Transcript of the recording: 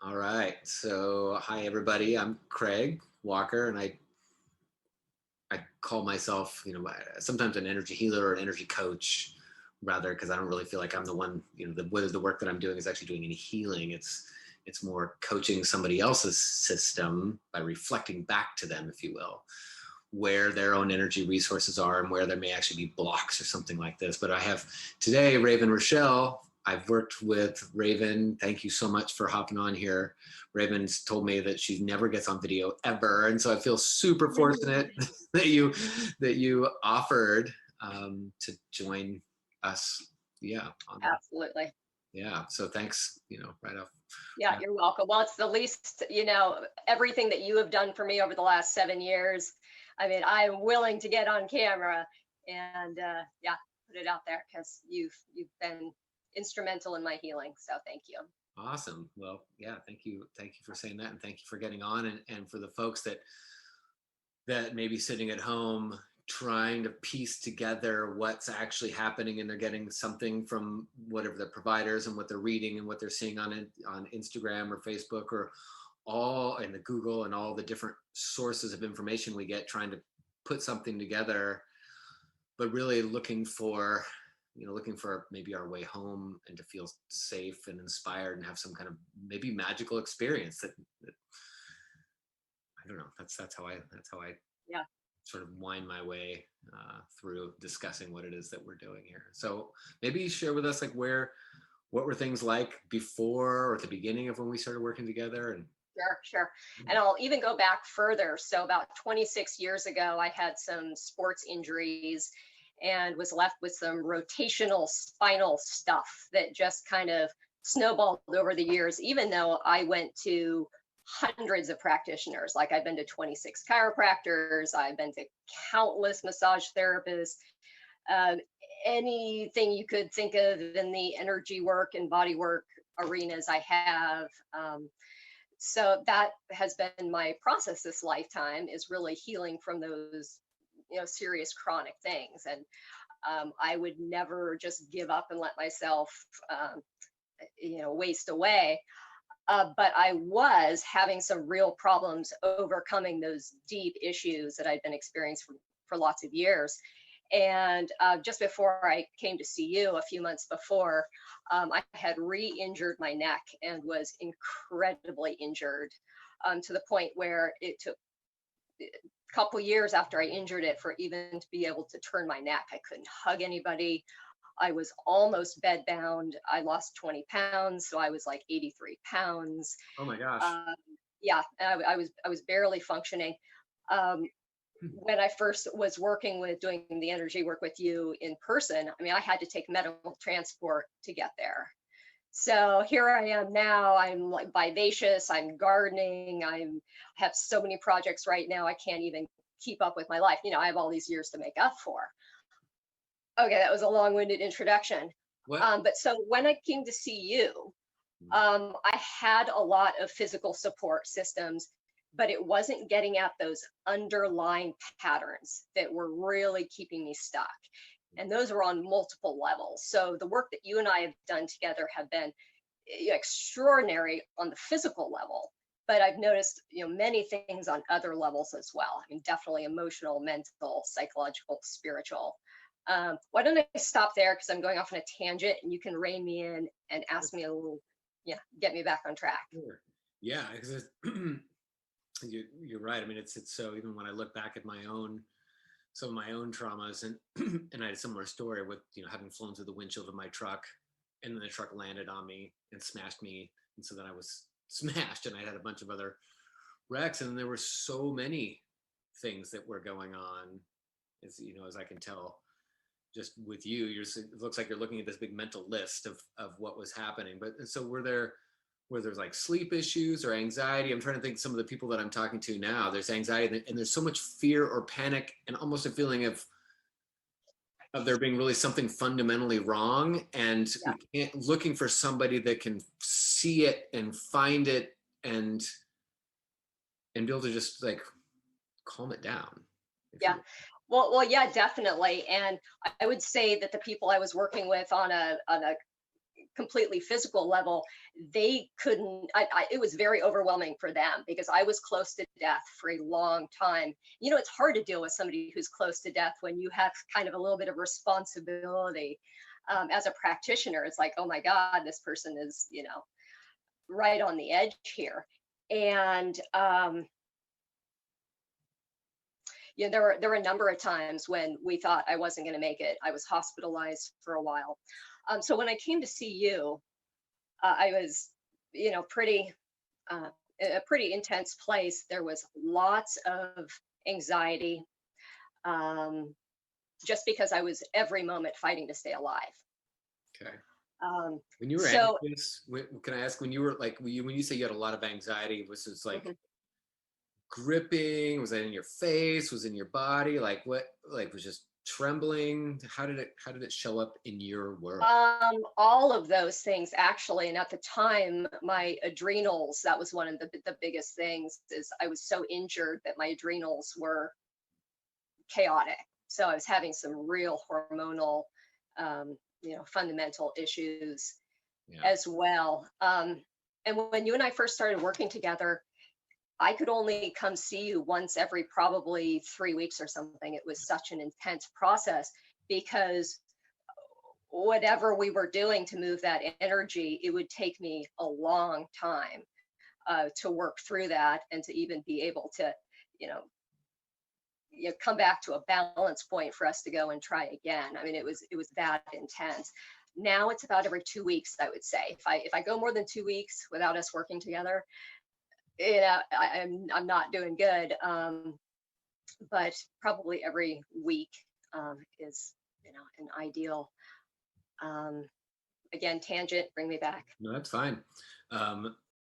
All right. So, hi everybody. I'm Craig Walker, and I call myself, sometimes an energy healer or an energy coach, rather, because I don't really feel like I'm the one. Whether the work that I'm doing is actually doing any healing. It's more coaching somebody else's system by reflecting back to them, if you will, where their own energy resources are and where there may actually be blocks or something like this. But I have today Raven Rochelle. I've worked with Raven. Thank you so much for hopping on here. Raven's told me that she never gets on video ever, and so I feel super fortunate that you offered to join us. Yeah, Absolutely. yeah. So thanks. Right off. Yeah, you're welcome. Well, it's the least, everything that you have done for me over the last 7 years. I mean, I'm willing to get on camera and yeah, put it out there because you've been instrumental in my healing. So thank you. Awesome. Well, yeah, thank you for saying that, and thank you for getting on, and for the folks that may be sitting at home trying to piece together what's actually happening, and they're getting something from whatever the providers and what they're reading and what they're seeing on Instagram or Facebook or all in the Google and all the different sources of information we get, trying to put something together, but really looking for maybe our way home and to feel safe and inspired and have some kind of maybe magical experience that I don't know. That's how I Yeah. sort of wind my way through discussing what it is that we're doing here. So maybe share with us, like, what were things like before or at the beginning of when we started working together. And Sure, sure. And I'll even go back further. So about 26 years ago, I had some sports injuries and was left with some rotational spinal stuff that just kind of snowballed over the years, even though I went to hundreds of practitioners. Like I've been to 26 chiropractors, I've been to countless massage therapists, um, anything you could think of in the energy work and body work arenas I have. So that has been my process this lifetime, is really healing from those serious chronic things. And I would never just give up and let myself waste away. But I was having some real problems overcoming those deep issues that I'd been experiencing for lots of years. And just before I came to see you a few months before, I had re-injured my neck and was incredibly injured, to the point where it took a couple years after I injured it for even to be able to turn my neck. I couldn't hug anybody. I was almost bedbound. I lost 20 pounds, so I was like 83 pounds. oh my gosh. Um, yeah, I was barely functioning. Um, when I first was working with doing the energy work with you in person, I mean, I had to take medical transport to get there. So here I am now. I'm like vivacious. I'm gardening. I have so many projects right now. I can't even keep up with my life. I have all these years to make up for. Okay, that was a long-winded introduction. What? But so when I came to see you, I had a lot of physical support systems, but it wasn't getting at those underlying patterns that were really keeping me stuck. And those were on multiple levels. So the work that you and I have done together have been extraordinary on the physical level, but I've noticed, many things on other levels as well. I mean, definitely emotional, mental, psychological, spiritual. Why don't I stop there, because I'm going off on a tangent, and you can rein me in and ask me a little, get me back on track. Sure. Yeah, because you're right. I mean, it's so, even when I look back at some of my own traumas, and and I had a similar story with having flown through the windshield of my truck, and then the truck landed on me and smashed me, and so then I was smashed, and I had a bunch of other wrecks, and there were so many things that were going on, as I can tell just with you. It looks like you're looking at this big mental list of what was happening. But and so were there like sleep issues or anxiety? I'm trying to think, some of the people that I'm talking to now, there's anxiety and there's so much fear or panic and almost a feeling of there being really something fundamentally wrong, and Yeah. looking for somebody that can see it and find it and be able to just like calm it down, if Yeah. you Well, yeah, definitely. And I would say that the people I was working with on a completely physical level, they couldn't, it was very overwhelming for them because I was close to death for a long time. You know, it's hard to deal with somebody who's close to death when you have kind of a little bit of responsibility. As a practitioner, it's like, oh my God, this person is, you know, right on the edge here. And you know, there were a number of times when we thought I wasn't going to make it. I was hospitalized for a while. So when I came to see you, I was, you know, pretty a pretty intense place. There was lots of anxiety, um, just because I was every moment fighting to stay alive. Okay. Um, When you were so anxious, can I ask, when you were like, when you say you had a lot of anxiety, was it like mhm. gripping? Was that in your face? Was it in your body? Like what? Like was just trembling? How did it show up in your world? All of those things actually, and at the time, my adrenals, that was one of the biggest things, is I was so injured that my adrenals were chaotic. So I was having some real hormonal, you know, fundamental issues Yeah. as well. And when you and I first started working together, I could only come see you once every probably 3 weeks or something. It was such an intense process because whatever we were doing to move that energy, it would take me a long time to work through that and to even be able to, you know, come back to a balance point for us to go and try again. I mean, it was that intense. Now it's about every 2 weeks, I would say. If I go more than 2 weeks without us working together, you know, I'm not doing good. But probably every week is, you know, an ideal. Um, Again, tangent, bring me back. No, that's fine.